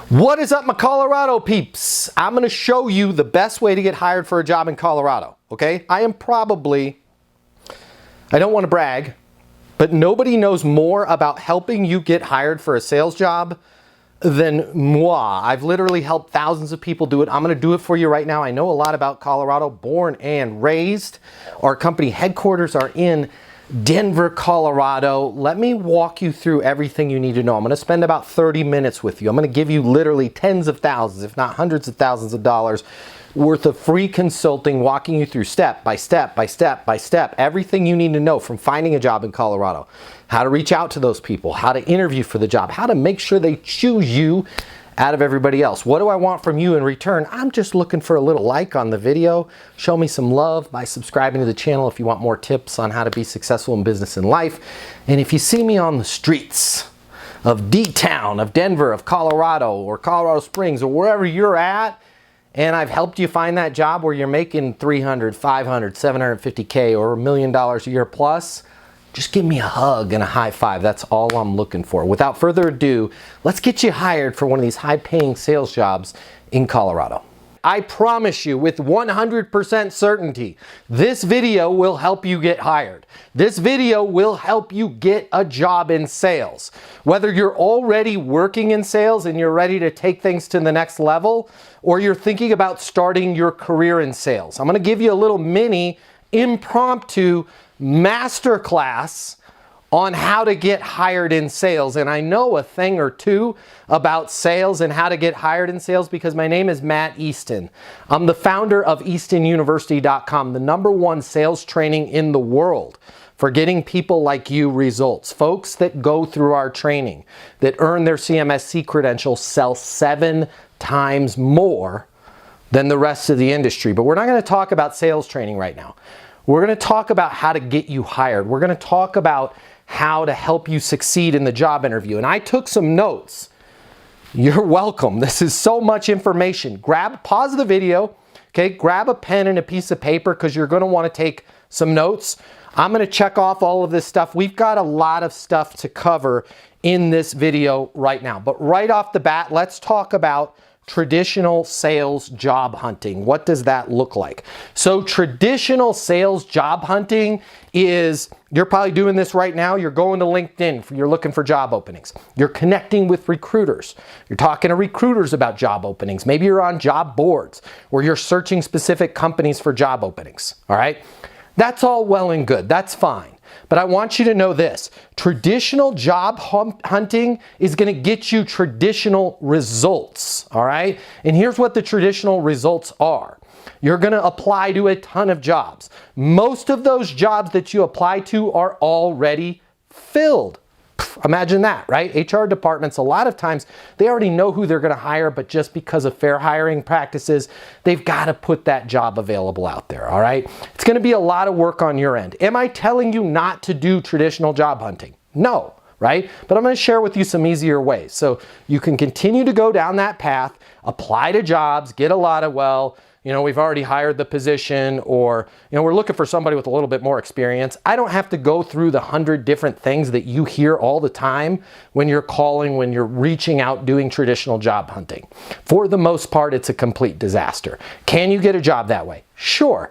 What is up, my Colorado peeps? I'm going to show you the best way to get hired for a job in Colorado, okay? I don't want to brag, but nobody knows more about helping you get hired for a sales job than moi. I've literally helped thousands of people do it. I'm going to do it for you right now. I know a lot about Colorado, born and raised. Our company headquarters are in Denver, Colorado. Let me walk you through everything you need to know. I'm going to spend about 30 minutes with you. I'm going to give you literally tens of thousands, if not hundreds of thousands of dollars worth of free consulting, walking you through step by step by step by step, everything you need to know from finding a job in Colorado, how to reach out to those people, how to interview for the job, how to make sure they choose you out of everybody else. What do I want from you in return? I'm just looking for a little like on the video. Show me some love by subscribing to the channel if you want more tips on how to be successful in business and life. And if you see me on the streets of D-Town, of Denver, of Colorado, or Colorado Springs, or wherever you're at, and I've helped you find that job where you're making 300, 500, 750K or $1 million a year plus, just give me a hug and a high five. That's all I'm looking for. Without further ado, let's get you hired for one of these high-paying sales jobs in Colorado. I promise you with 100% certainty, this video will help you get hired. This video will help you get a job in sales. Whether you're already working in sales and you're ready to take things to the next level, or you're thinking about starting your career in sales. I'm going to give you a little mini impromptu masterclass on how to get hired in sales. And I know a thing or two about sales and how to get hired in sales because my name is Matt Easton. I'm the founder of EastonUniversity.com, the #1 sales training in the world for getting people like you results. Folks that go through our training, that earn their CMSC credentials, sell 7 times more than the rest of the industry. But we're not going to talk about sales training right now. We're going to talk about how to get you hired. We're going to talk about how to help you succeed in the job interview. And I took some notes. You're welcome. This is so much information. Pause the video, okay? Grab a pen and a piece of paper because you're going to want to take some notes. I'm going to check off all of this stuff. We've got a lot of stuff to cover in this video right now. But right off the bat, let's talk about traditional sales job hunting. What does that look like? So traditional sales job hunting is, you're probably doing this right now. You're going to LinkedIn. You're looking for job openings. You're connecting with recruiters. You're talking to recruiters about job openings. Maybe you're on job boards where you're searching specific companies for job openings. All right. That's all well and good. That's fine. But I want you to know this. Traditional job hunting is going to get you traditional results, all right? And here's what the traditional results are. You're going to apply to a ton of jobs. Most of those jobs that you apply to are already filled. Imagine that, right? HR departments, a lot of times, they already know who they're going to hire, but just because of fair hiring practices, they've got to put that job available out there, all right? It's going to be a lot of work on your end. Am I telling you not to do traditional job hunting? No, right? But I'm going to share with you some easier ways. So you can continue to go down that path, apply to jobs, get a lot of, we've already hired the position, or, we're looking for somebody with a little bit more experience. I don't have to go through the 100 different things that you hear all the time when you're calling, when you're reaching out, doing traditional job hunting. For the most part, it's a complete disaster. Can you get a job that way? Sure.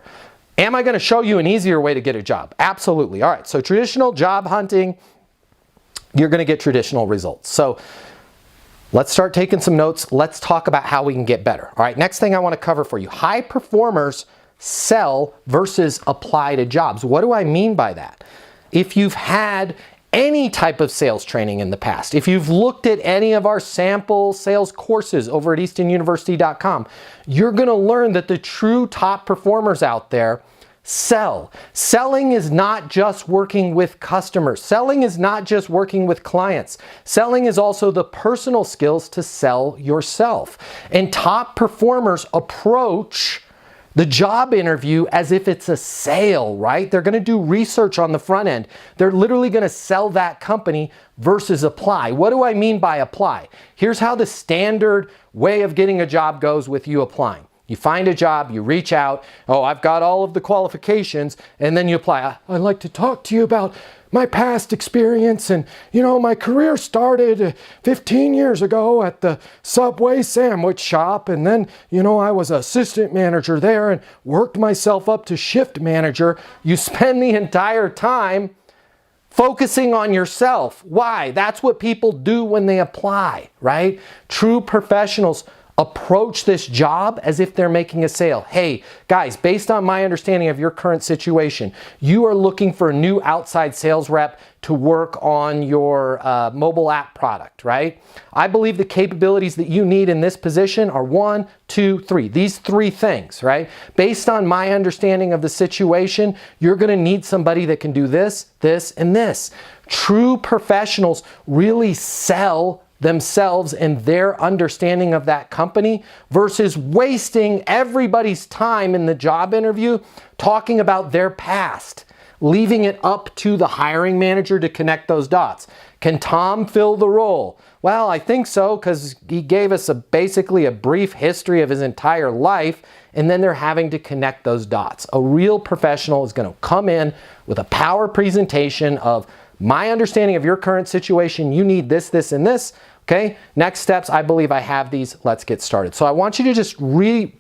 Am I going to show you an easier way to get a job? Absolutely. All right. So traditional job hunting, you're going to get traditional results. So let's start taking some notes. Let's talk about how we can get better. All right, next thing I want to cover for you. High performers sell versus apply to jobs. What do I mean by that? If you've had any type of sales training in the past, if you've looked at any of our sample sales courses over at EastonUniversity.com, you're going to learn that the true top performers out there sell. Selling is not just working with customers. Selling is not just working with clients. Selling is also the personal skills to sell yourself. And top performers approach the job interview as if it's a sale, right? They're going to do research on the front end. They're literally going to sell that company versus apply. What do I mean by apply? Here's how the standard way of getting a job goes with you applying. You find a job, you reach out, oh, I've got all of the qualifications, and then you apply. I'd like to talk to you about my past experience, and my career started 15 years ago at the Subway sandwich shop, and then I was an assistant manager there and worked myself up to shift manager. You spend the entire time focusing on yourself. Why? That's what people do when they apply, right? True professionals approach this job as if they're making a sale. Hey, guys, based on my understanding of your current situation, you are looking for a new outside sales rep to work on your mobile app product, right? I believe the capabilities that you need in this position are 1, 2, 3. These 3 things, right? Based on my understanding of the situation, you're going to need somebody that can do this, this, and this. True professionals really sell themselves and their understanding of that company versus wasting everybody's time in the job interview talking about their past, leaving it up to the hiring manager to connect those dots. Can Tom fill the role? Well, I think so, because he gave us basically a brief history of his entire life, and then they're having to connect those dots. A real professional is going to come in with a power presentation of my understanding of your current situation. You need this, this, and this. Okay, next steps, I believe I have these. Let's get started. So I want you to just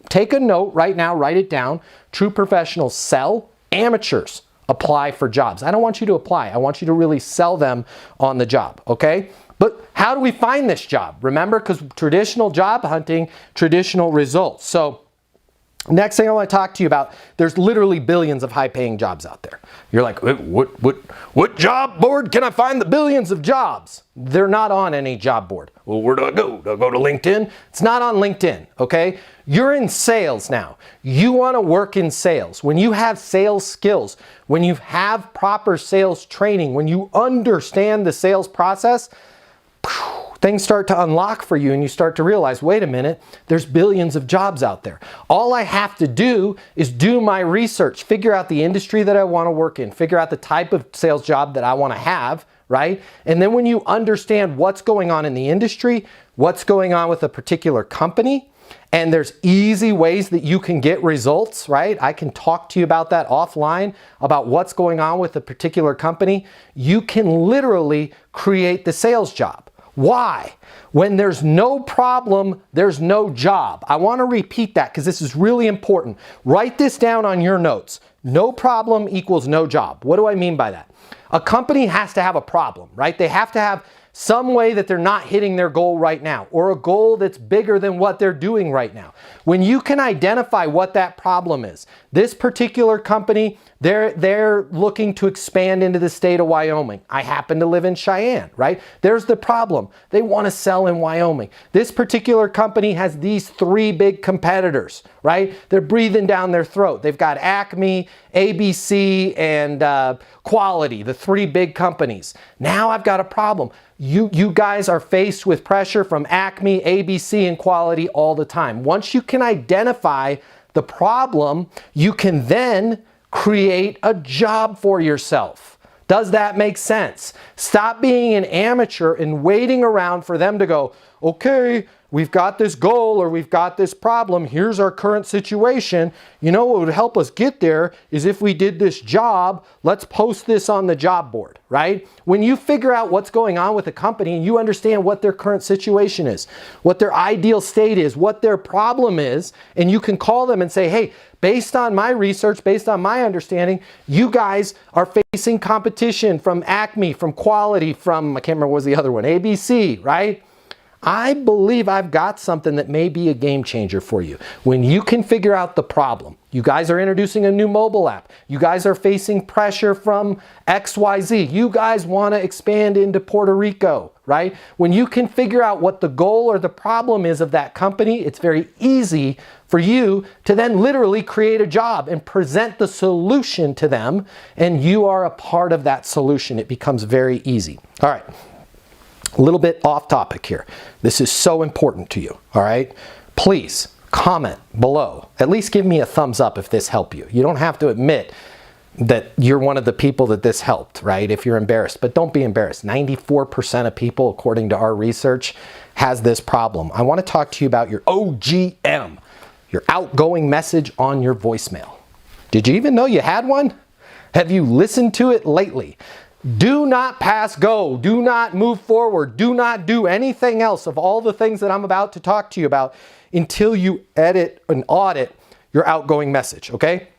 take a note right now, write it down. True professionals sell, amateurs apply for jobs. I don't want you to apply. I want you to really sell them on the job, okay? But how do we find this job? Remember, because traditional job hunting, traditional results. So next thing I want to talk to you about, there's literally billions of high-paying jobs out there. You're like, what job board can I find the billions of jobs? They're not on any job board. Well, where do I go? Do I go to LinkedIn? It's not on LinkedIn, okay? You're in sales now. You want to work in sales. When you have sales skills, when you have proper sales training, when you understand the sales process, things start to unlock for you and you start to realize, wait a minute, there's billions of jobs out there. All I have to do is do my research, figure out the industry that I want to work in, figure out the type of sales job that I want to have, right? And then when you understand what's going on in the industry, what's going on with a particular company, and there's easy ways that you can get results, right? I can talk to you about that offline, about what's going on with a particular company. You can literally create the sales job. Why? When there's no problem, there's no job. I want to repeat that because this is really important. Write this down on your notes. No problem equals no job. What do I mean by that? A company has to have a problem, right? They have to have some way that they're not hitting their goal right now, or a goal that's bigger than what they're doing right now. When you can identify what that problem is, this particular company, they're looking to expand into the state of Wyoming. I happen to live in Cheyenne, right? There's the problem. They want to sell in Wyoming. This particular company has these 3 big competitors, right? They're breathing down their throat. They've got Acme, ABC, and Quality, the 3 big companies. Now I've got a problem. You guys are faced with pressure from Acme, ABC, and Quality all the time. Once you can identify the problem, you can then create a job for yourself. Does that make sense? Stop being an amateur and waiting around for them to go, okay, we've got this goal or we've got this problem. Here's our current situation. You know what would help us get there is if we did this job. Let's post this on the job board, right? When you figure out what's going on with a company and you understand what their current situation is, what their ideal state is, what their problem is, and you can call them and say, hey, based on my research, based on my understanding, you guys are facing competition from Acme, from Quality, from, I can't remember what was the other one, ABC, right? I believe I've got something that may be a game changer for you. When you can figure out the problem, you guys are introducing a new mobile app. You guys are facing pressure from XYZ. You guys want to expand into Puerto Rico, right? When you can figure out what the goal or the problem is of that company, it's very easy for you to then literally create a job and present the solution to them, and you are a part of that solution. It becomes very easy. All right. A little bit off topic here. This is so important to you, all right? Please comment below. At least give me a thumbs up if this helped you. You don't have to admit that you're one of the people that this helped, right? If you're embarrassed, but don't be embarrassed. 94% of people, according to our research, has this problem. I want to talk to you about your OGM. your outgoing message on your voicemail. Did you even know you had one? Have you listened to it lately? Do not pass go. Do not move forward. Do not do anything else of all the things that I'm about to talk to you about until you edit and audit your outgoing message, okay?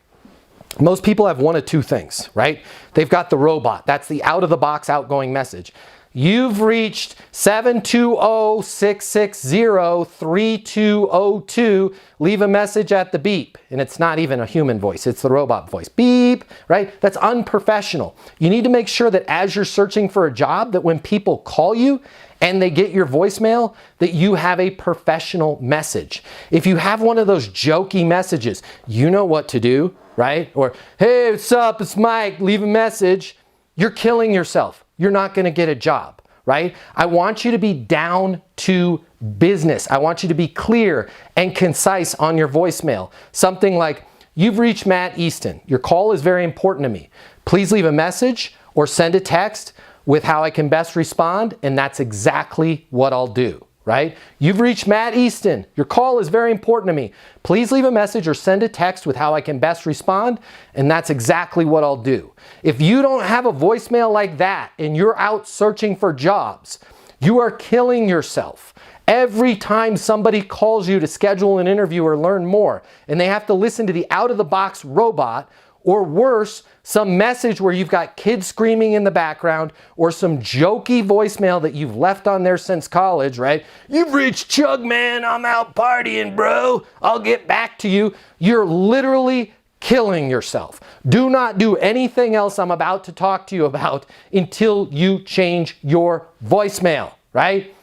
Most people have one of two things, right? They've got the robot. That's the out-of-the-box outgoing message. You've reached 720-660-3202. Leave a message at the beep. And it's not even a human voice. It's the robot voice. Beep, right? That's unprofessional. You need to make sure that as you're searching for a job, that when people call you and they get your voicemail, that you have a professional message. If you have one of those jokey messages, you know what to do, right? Or, hey, what's up? It's Mike. Leave a message. You're killing yourself. You're not going to get a job, right? I want you to be down to business. I want you to be clear and concise on your voicemail. Something like, you've reached Matt Easton. Your call is very important to me. Please leave a message or send a text with how I can best respond, and that's exactly what I'll do, right? You've reached Matt Easton. Your call is very important to me. Please leave a message or send a text with how I can best respond, and that's exactly what I'll do. If you don't have a voicemail like that and you're out searching for jobs, you are killing yourself. Every time somebody calls you to schedule an interview or learn more, and they have to listen to the out-of-the-box robot, or worse, some message where you've got kids screaming in the background, or some jokey voicemail that you've left on there since college, right? You've reached Chug, man. I'm out partying, bro. I'll get back to you. You're literally killing yourself. Do not do anything else I'm about to talk to you about until you change your voicemail, right?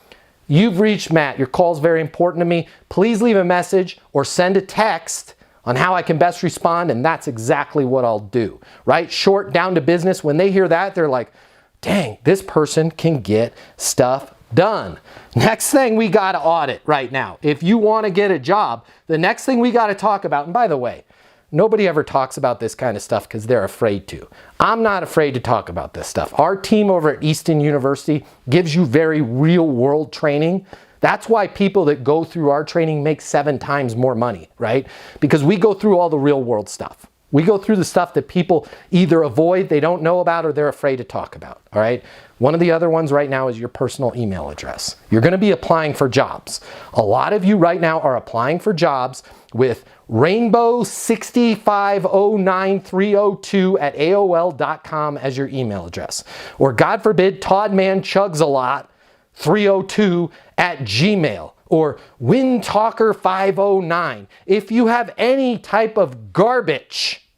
You've reached Matt. Your call's very important to me. Please leave a message or send a text on how I can best respond, and that's exactly what I'll do, right? Short, down to business. When they hear that, they're like, dang, this person can get stuff done. Next thing we got to audit right now. If you want to get a job, the next thing we got to talk about, and by the way, nobody ever talks about this kind of stuff because they're afraid to. I'm not afraid to talk about this stuff. Our team over at Easton University gives you very real world training. That's why people that go through our training make 7 times more money, right? Because we go through all the real world stuff. We go through the stuff that people either avoid, they don't know about, or they're afraid to talk about, all right? One of the other ones right now is your personal email address. You're going to be applying for jobs. A lot of you right now are applying for jobs with rainbow6509302@aol.com as your email address. Or God forbid, toddmanchugsalot302@gmail. Or windtalker509. If you have any type of garbage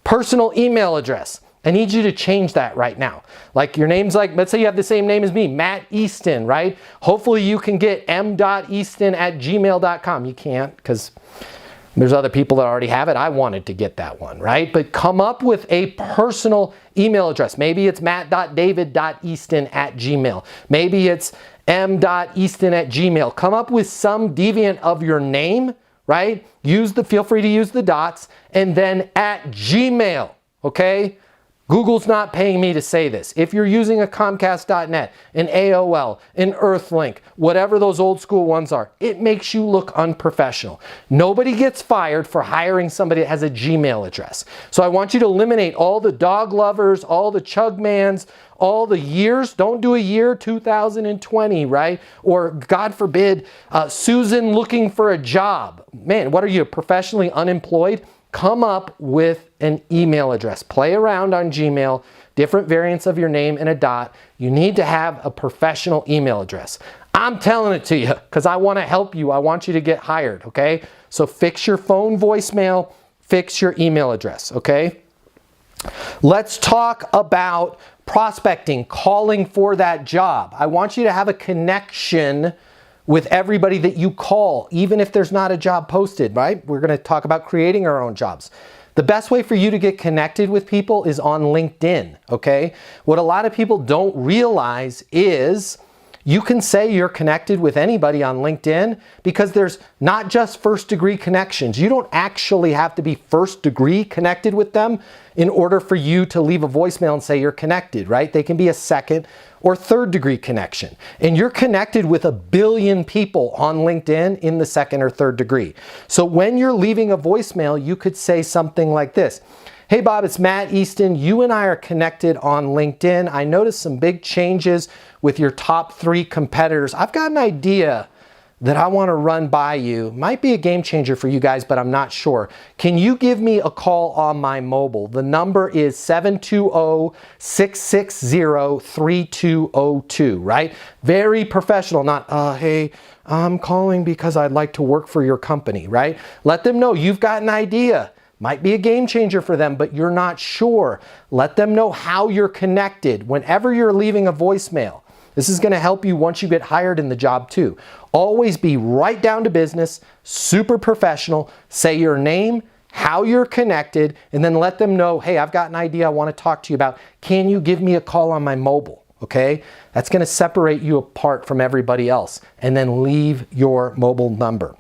personal email address, I need you to change that right now. Like your name's like, let's say you have the same name as me, Matt Easton, right? Hopefully you can get m.easton@gmail.com. You can't because there's other people that already have it. I wanted to get that one, right? But come up with a personal email address. Maybe it's matt.david.easton@gmail. Maybe it's m.easton@gmail. Come up with some deviant of your name, right? Feel free to use the dots, and then @gmail, okay? Google's not paying me to say this. If you're using a Comcast.net, an AOL, an Earthlink, whatever those old school ones are, it makes you look unprofessional. Nobody gets fired for hiring somebody that has a Gmail address. So I want you to eliminate all the dog lovers, all the chugmans, all the years. Don't do a year 2020, right? Or God forbid, Susan looking for a job. Man, what are you, professionally unemployed? Come up with an email address. Play around on Gmail, different variants of your name and a dot. You need to have a professional email address. I'm telling it to you because I want to help you. I want you to get hired, okay? So fix your phone voicemail, fix your email address, okay? Let's talk about prospecting, calling for that job. I want you to have a connection with everybody that you call, even if there's not a job posted, right? We're going to talk about creating our own jobs. The best way for you to get connected with people is on LinkedIn, okay? What a lot of people don't realize is you can say you're connected with anybody on LinkedIn because there's not just first degree connections. You don't actually have to be first degree connected with them in order for you to leave a voicemail and say you're connected, right? They can be a second or third degree connection. And you're connected with 1 billion people on LinkedIn in the second or third degree. So when you're leaving a voicemail, you could say something like this. Hey Bob, it's Matt Easton. You and I are connected on LinkedIn. I noticed some big changes with your top 3 competitors. I've got an idea that I want to run by you. Might be a game changer for you guys, but I'm not sure. Can you give me a call on my mobile? The number is 720-660-3202, right? Very professional, not, hey, I'm calling because I'd like to work for your company, right? Let them know you've got an idea. Might be a game changer for them, but you're not sure. Let them know how you're connected whenever you're leaving a voicemail. This is going to help you once you get hired in the job too. Always be right down to business, super professional. Say your name, how you're connected, and then let them know, hey, I've got an idea I want to talk to you about. Can you give me a call on my mobile? Okay? That's going to separate you apart from everybody else. And then leave your mobile number.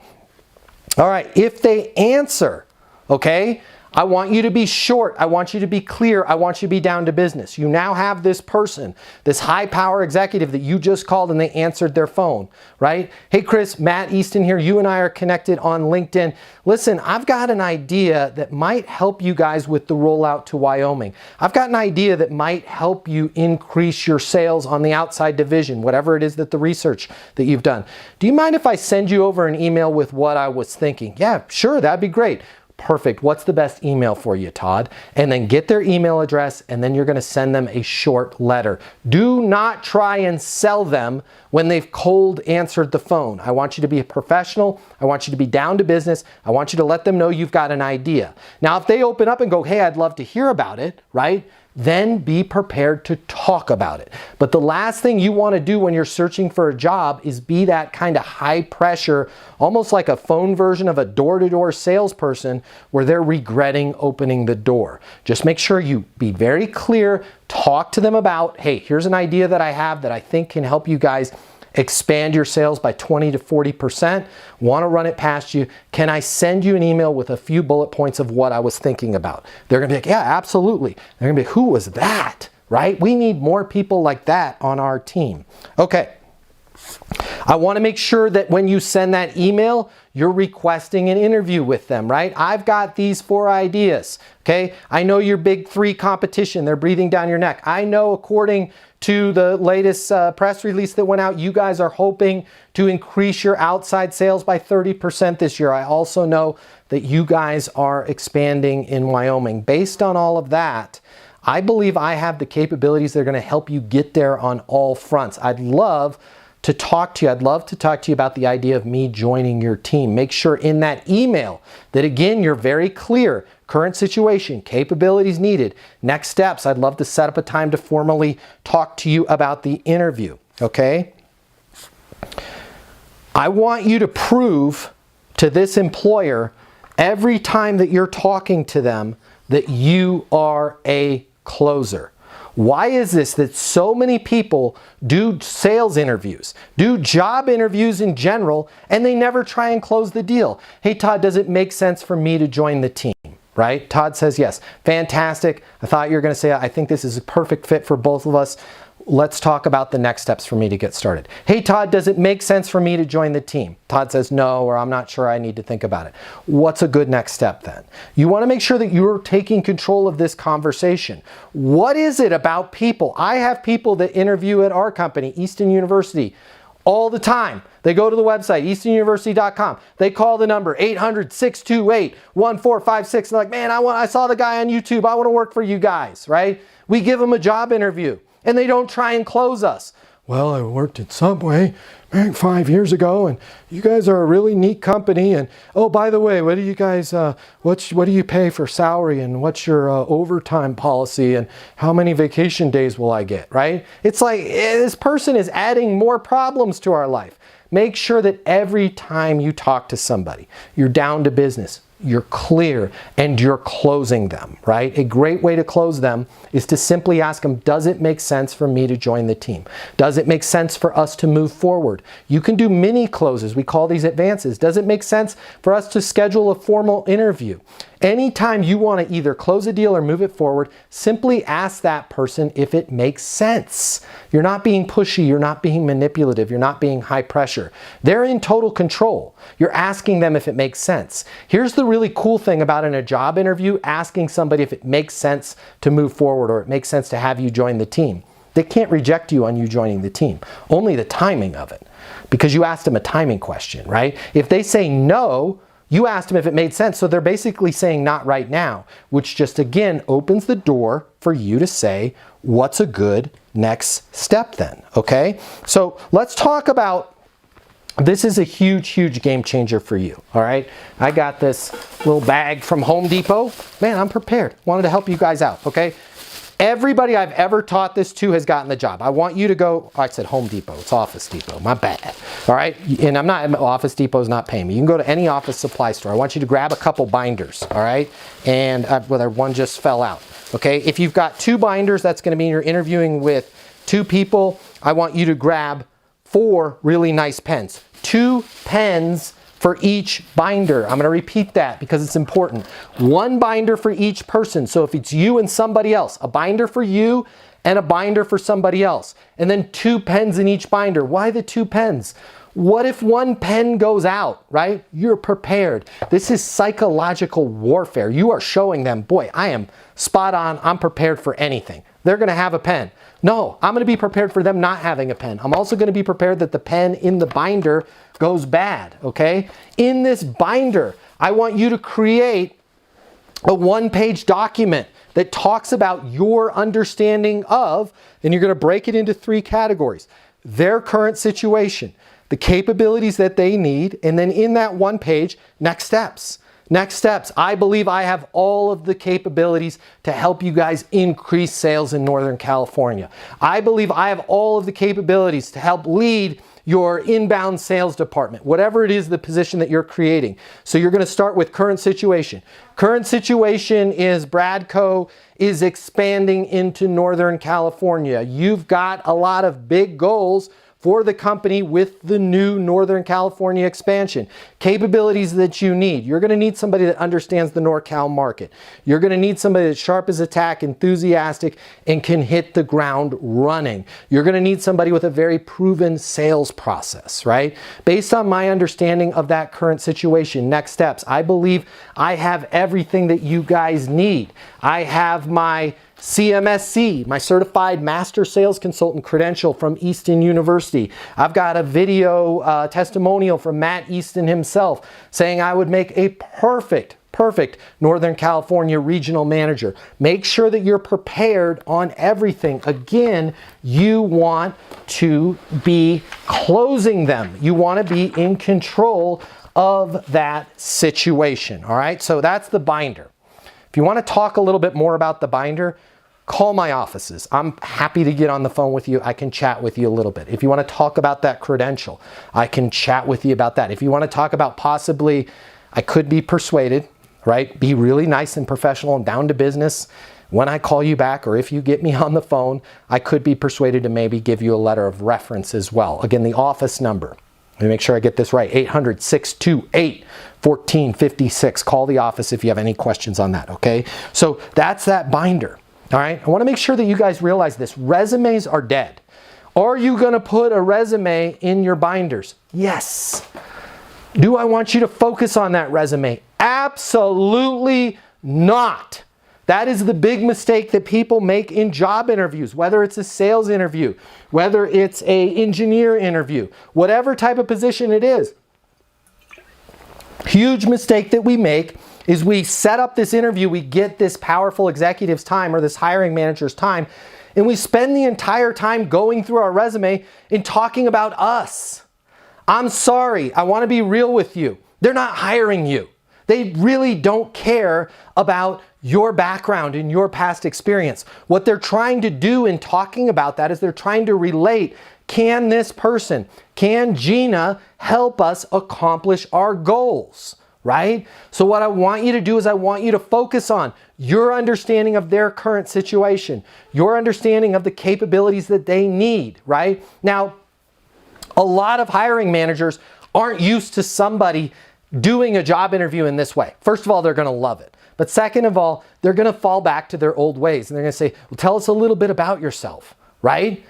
All right, if they answer, okay, I want you to be short. I want you to be clear. I want you to be down to business. You now have this person, this high power executive that you just called and they answered their phone, right? Hey Chris, Matt Easton here. You and I are connected on LinkedIn. Listen, I've got an idea that might help you guys with the rollout to Wyoming. I've got an idea that might help you increase your sales on the outside division, whatever it is that the research that you've done. Do you mind if I send you over an email with what I was thinking? Yeah, sure, that'd be great. Perfect. What's the best email for you, Todd? And then get their email address, and then you're going to send them a short letter. Do not try and sell them when they've cold answered the phone. I want you to be a professional. I want you to be down to business. I want you to let them know you've got an idea. Now, if they open up and go, hey, I'd love to hear about it, right? Then be prepared to talk about it. But the last thing you want to do when you're searching for a job is be that kind of high pressure, almost like a phone version of a door-to-door salesperson where they're regretting opening the door. Just make sure you be very clear, talk to them about, hey, here's an idea that I have that I think can help you guys expand your sales by 20 to 40%. Want to run it past you. Can I send you an email with a few bullet points of what I was thinking about? They're going to be like, yeah, absolutely. They're going to be, who was that? Right? We need more people like that on our team. Okay. I want to make sure that when you send that email, you're requesting an interview with them, right? I've got these 4 ideas, okay? I know your big 3 competition. They're breathing down your neck. I know according to the latest press release that went out, you guys are hoping to increase your outside sales by 30% this year. I also know that you guys are expanding in Wyoming. Based on all of that, I believe I have the capabilities that are going to help you get there on all fronts. I'd love to talk to you. I'd love to talk to you about the idea of me joining your team. Make sure in that email that, again, you're very clear. Current situation, capabilities needed, next steps. I'd love to set up a time to formally talk to you about the interview, okay? I want you to prove to this employer every time that you're talking to them that you are a closer. Why is this that so many people do sales interviews, do job interviews in general, and they never try and close the deal? Hey, Todd, does it make sense for me to join the team? Right? Todd says yes. Fantastic. I thought you were going to say, I think this is a perfect fit for both of us. Let's talk about the next steps for me to get started. Hey, Todd, does it make sense for me to join the team? Todd says no, or I'm not sure, I need to think about it. What's a good next step then? You want to make sure that you're taking control of this conversation. What is it about people? I have people that interview at our company, Easton University, all the time. They go to the website, eastonuniversity.com. They call the number 800-628-1456. They're like, man, I saw the guy on YouTube. I want to work for you guys, right? We give them a job interview and they don't try and close us. Well, I worked at Subway 5 years ago, and you guys are a really neat company. And oh, by the way, what do you guys, what do you pay for salary, and what's your overtime policy, and how many vacation days will I get, right? It's like this person is adding more problems to our life. Make sure that every time you talk to somebody, you're down to business, you're clear, and you're closing them, right? A great way to close them is to simply ask them, does it make sense for me to join the team? Does it make sense for us to move forward? You can do mini closes. We call these advances. Does it make sense for us to schedule a formal interview? Anytime you want to either close a deal or move it forward, simply ask that person if it makes sense. You're not being pushy, you're not being manipulative, you're not being high pressure. They're in total control. You're asking them if it makes sense. Here's the really cool thing about in a job interview, asking somebody if it makes sense to move forward or it makes sense to have you join the team. They can't reject you on you joining the team, only the timing of it, because you asked them a timing question, right? If they say no, you asked them if it made sense, so they're basically saying not right now, which just again opens the door for you to say, what's a good next step then, okay? So let's talk about, this is a huge, huge game changer for you, all right? I got this little bag from Home Depot. Man, I'm prepared. Wanted to help you guys out, okay? Everybody I've ever taught this to has gotten the job. I want you to go, I said Home Depot, it's Office Depot, my bad. All right, and Office Depot's not paying me. You can go to any office supply store. I want you to grab a couple binders, all right? And whether one just fell out, okay? If you've got 2 binders, that's gonna mean you're interviewing with 2 people. I want you to grab 4 really nice pens. 2 pens for each binder. I'm going to repeat that because it's important. 1 binder for each person. So if it's you and somebody else, a binder for you and a binder for somebody else. And then 2 pens in each binder. Why the 2 pens? What if 1 pen goes out, right? You're prepared. This is psychological warfare. You are showing them, boy, I am spot on. I'm prepared for anything. They're going to have a pen. No, I'm going to be prepared for them not having a pen. I'm also going to be prepared that the pen in the binder goes bad, okay? In this binder, I want you to create a 1-page document that talks about your understanding of, and you're going to break it into 3 categories. Their current situation, the capabilities that they need, and then in that 1 page, next steps. Next steps. I believe I have all of the capabilities to help you guys increase sales in Northern California. I believe I have all of the capabilities to help lead your inbound sales department, whatever it is the position that you're creating. So you're going to start with current situation. Current situation is Bradco is expanding into Northern California. You've got a lot of big goals for the company with the new Northern California expansion. Capabilities that you need. You're going to need somebody that understands the NorCal market. You're going to need somebody that's sharp as a tack, enthusiastic, and can hit the ground running. You're going to need somebody with a very proven sales process, right? Based on my understanding of that current situation, next steps, I believe I have everything that you guys need. I have my CMSC, my Certified Master Sales Consultant credential from Easton University. I've got a video testimonial from Matt Easton himself saying I would make a perfect Northern California regional manager. Make sure that you're prepared on everything. Again, you want to be closing them. You want to be in control of that situation. All right, so that's the binder. If you want to talk a little bit more about the binder, call my offices. I'm happy to get on the phone with you. I can chat with you a little bit. If you want to talk about that credential, I can chat with you about that. If you want to talk about possibly, I could be persuaded, right? Be really nice and professional and down to business. When I call you back or if you get me on the phone, I could be persuaded to maybe give you a letter of reference as well. Again, the office number. Let me make sure I get this right. 800-628-1456. Call the office if you have any questions on that, okay? So that's that binder, all right? I want to make sure that you guys realize this. Resumes are dead. Are you going to put a resume in your binders? Yes. Do I want you to focus on that resume? Absolutely not. That is the big mistake that people make in job interviews, whether it's a sales interview, whether it's an engineer interview, whatever type of position it is. Huge mistake that we make is we set up this interview, we get this powerful executive's time or this hiring manager's time, and we spend the entire time going through our resume and talking about us. I'm sorry, I want to be real with you. They're not hiring you. They really don't care about your background and your past experience. What they're trying to do in talking about that is they're trying to relate, can this person, can Gina help us accomplish our goals, right? So what I want you to do is I want you to focus on your understanding of their current situation, your understanding of the capabilities that they need, right? Now, a lot of hiring managers aren't used to somebody doing a job interview in this way. First of all, they're going to love it. But second of all, they're going to fall back to their old ways. And they're going to say, well, tell us a little bit about yourself, right?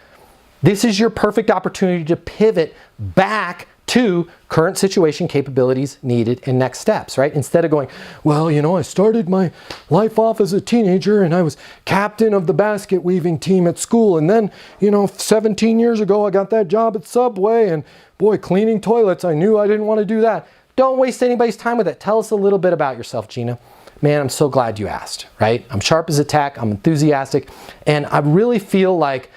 This is your perfect opportunity to pivot back to current situation, capabilities needed, and next steps, right? Instead of going, well, you know, I started my life off as a teenager and I was captain of the basket weaving team at school. And then, you know, 17 years ago, I got that job at Subway and boy, cleaning toilets, I knew I didn't want to do that. Don't waste anybody's time with it. Tell us a little bit about yourself, Gina. Man, I'm so glad you asked, right? I'm sharp as a tack, I'm enthusiastic, and I really feel like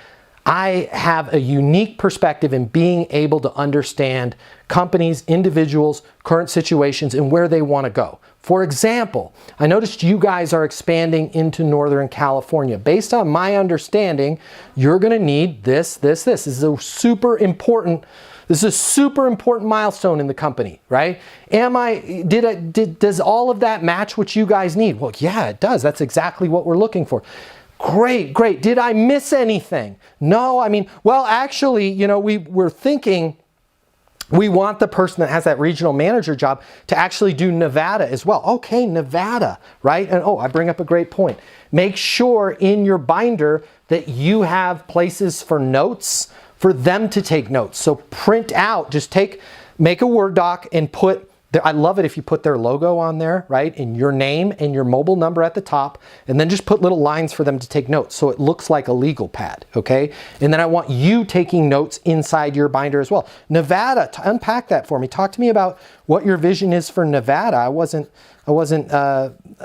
I have a unique perspective in being able to understand companies, individuals, current situations, and where they want to go. For example, I noticed you guys are expanding into Northern California. Based on my understanding, you're going to need this. This is a super important milestone in the company, right? Does all of that match what you guys need? Well, yeah, it does. That's exactly what we're looking for. Great. Did I miss anything? No, I mean, well, actually, you know, we're thinking we want the person that has that regional manager job to actually do Nevada as well. Okay, Nevada, right? And I bring up a great point. Make sure in your binder that you have places for notes for them to take notes. So print out, make a Word doc and I love it if you put their logo on there, right? And your name and your mobile number at the top, and then just put little lines for them to take notes so it looks like a legal pad, okay? And then I want you taking notes inside your binder as well. Nevada, unpack that for me. Talk to me about what your vision is for Nevada.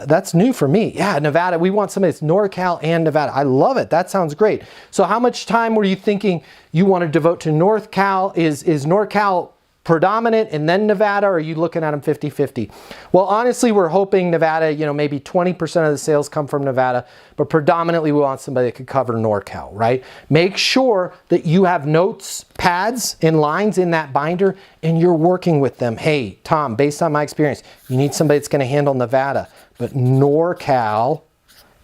That's new for me. Yeah, Nevada, we want somebody that's NorCal and Nevada. I love it. That sounds great. So how much time were you thinking you want to devote to NorCal? Is NorCal predominant and then Nevada, or are you looking at them 50-50? Well, honestly, we're hoping Nevada, you know, maybe 20% of the sales come from Nevada, but predominantly we want somebody that could cover NorCal, right? Make sure that you have notes, pads, and lines in that binder, and you're working with them. Hey, Tom, based on my experience, you need somebody that's going to handle Nevada, but NorCal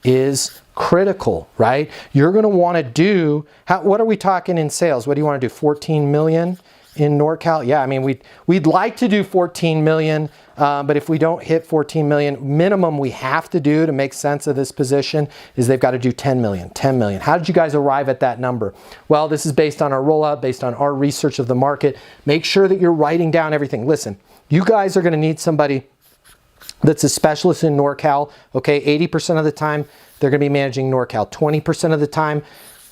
is critical, right? You're going to want to do, what are we talking in sales? What do you want to do, 14 million? In NorCal? Yeah, I mean, we'd like to do 14 million, but if we don't hit 14 million, minimum we have to do to make sense of this position is they've got to do 10 million. How did you guys arrive at that number? Well, this is based on our rollout, based on our research of the market. Make sure that you're writing down everything. Listen, you guys are going to need somebody that's a specialist in NorCal, okay? 80% of the time, they're going to be managing NorCal. 20% of the time,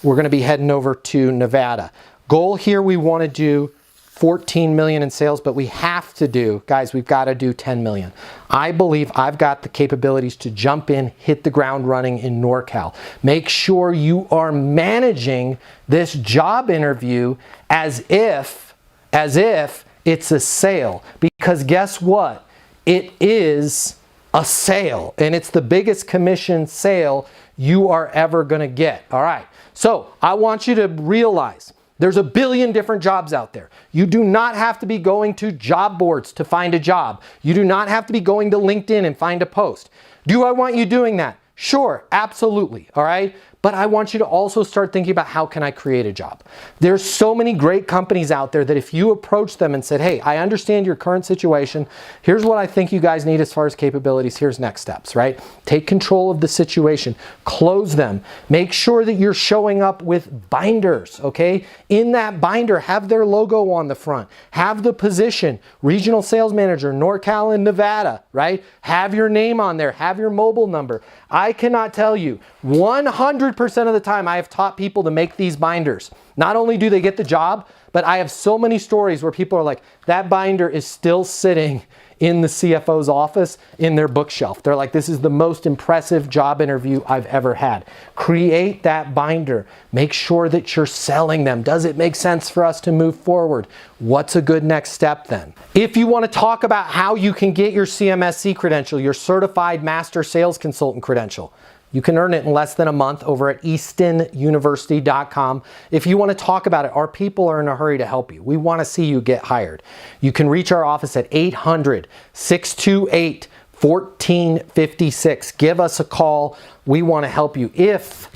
we're going to be heading over to Nevada. Goal here, we want to do 14 million in sales, but we have to do, guys, we've got to do 10 million. I believe I've got the capabilities to jump in, hit the ground running in NorCal. Make sure you are managing this job interview as if it's a sale, because guess what? It is a sale, and it's the biggest commission sale you are ever going to get. All right. So I want you to realize there's a billion different jobs out there. You do not have to be going to job boards to find a job. You do not have to be going to LinkedIn and find a post. Do I want you doing that? Sure, absolutely, all right? But I want you to also start thinking about how can I create a job? There's so many great companies out there that if you approach them and said, hey, I understand your current situation. Here's what I think you guys need as far as capabilities. Here's next steps, right? Take control of the situation. Close them. Make sure that you're showing up with binders, okay? In that binder, have their logo on the front. Have the position, regional sales manager, NorCal and Nevada, right? Have your name on there. Have your mobile number. I cannot tell you, 100% of the time I have taught people to make these binders. Not only do they get the job, but I have so many stories where people are like, that binder is still sitting in the CFO's office in their bookshelf. They're like, this is the most impressive job interview I've ever had. Create that binder. Make sure that you're selling them. Does it make sense for us to move forward? What's a good next step then? If you want to talk about how you can get your CMSC credential, your Certified Master Sales Consultant credential, you can earn it in less than a month over at eastonuniversity.com. If you want to talk about it, our people are in a hurry to help you. We want to see you get hired. You can reach our office at 800-628-1456. Give us a call. We want to help you. If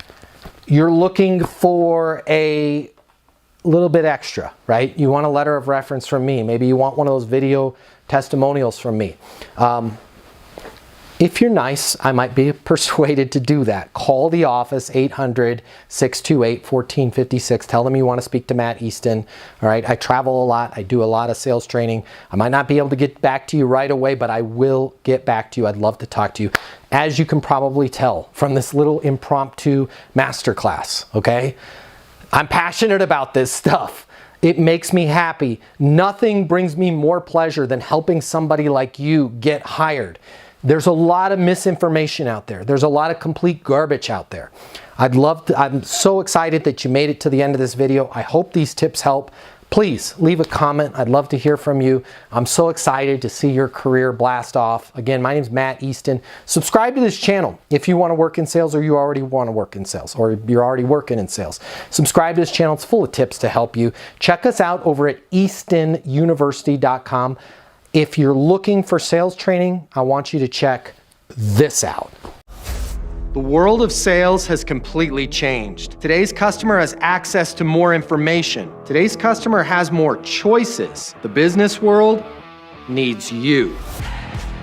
you're looking for a little bit extra, right? You want a letter of reference from me. Maybe you want one of those video testimonials from me. If you're nice, I might be persuaded to do that. Call the office, 800-628-1456. Tell them you want to speak to Matt Easton. All right, I travel a lot. I do a lot of sales training. I might not be able to get back to you right away, but I will get back to you. I'd love to talk to you. As you can probably tell from this little impromptu masterclass, okay? I'm passionate about this stuff. It makes me happy. Nothing brings me more pleasure than helping somebody like you get hired. There's a lot of misinformation out there. There's a lot of complete garbage out there. I'm so excited that you made it to the end of this video. I hope these tips help. Please leave a comment. I'd love to hear from you. I'm so excited to see your career blast off. Again, my name is Matt Easton. Subscribe to this channel if you want to work in sales or you already want to work in sales or you're already working in sales. Subscribe to this channel. It's full of tips to help you. Check us out over at eastonuniversity.com. If you're looking for sales training, I want you to check this out. The world of sales has completely changed. Today's customer has access to more information. Today's customer has more choices. The business world needs you.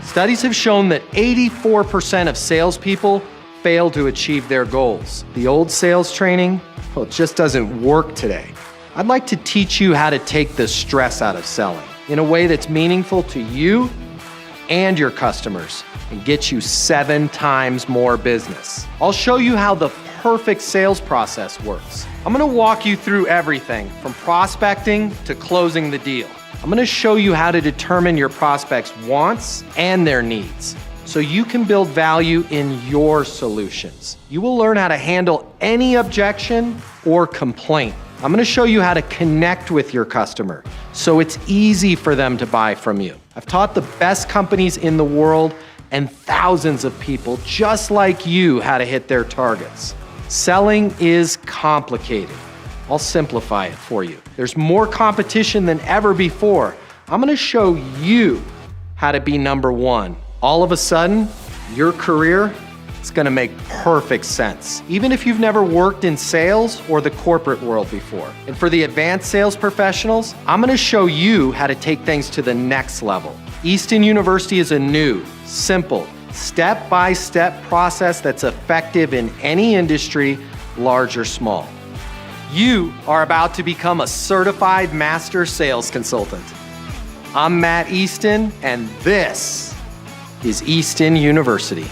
Studies have shown that 84% of salespeople fail to achieve their goals. The old sales training, well, it just doesn't work today. I'd like to teach you how to take the stress out of selling in a way that's meaningful to you and your customers and get you 7 times more business. I'll show you how the perfect sales process works. I'm gonna walk you through everything from prospecting to closing the deal. I'm gonna show you how to determine your prospects' wants and their needs so you can build value in your solutions. You will learn how to handle any objection or complaint. I'm gonna show you how to connect with your customer so it's easy for them to buy from you. I've taught the best companies in the world and thousands of people just like you how to hit their targets. Selling is complicated. I'll simplify it for you. There's more competition than ever before. I'm gonna show you how to be number one. All of a sudden, your career is gonna make perfect sense, even if you've never worked in sales or the corporate world before. And for the advanced sales professionals, I'm gonna show you how to take things to the next level. Easton University is a new, simple, step-by-step process that's effective in any industry, large or small. You are about to become a certified master sales consultant. I'm Matt Easton, and this is Easton University.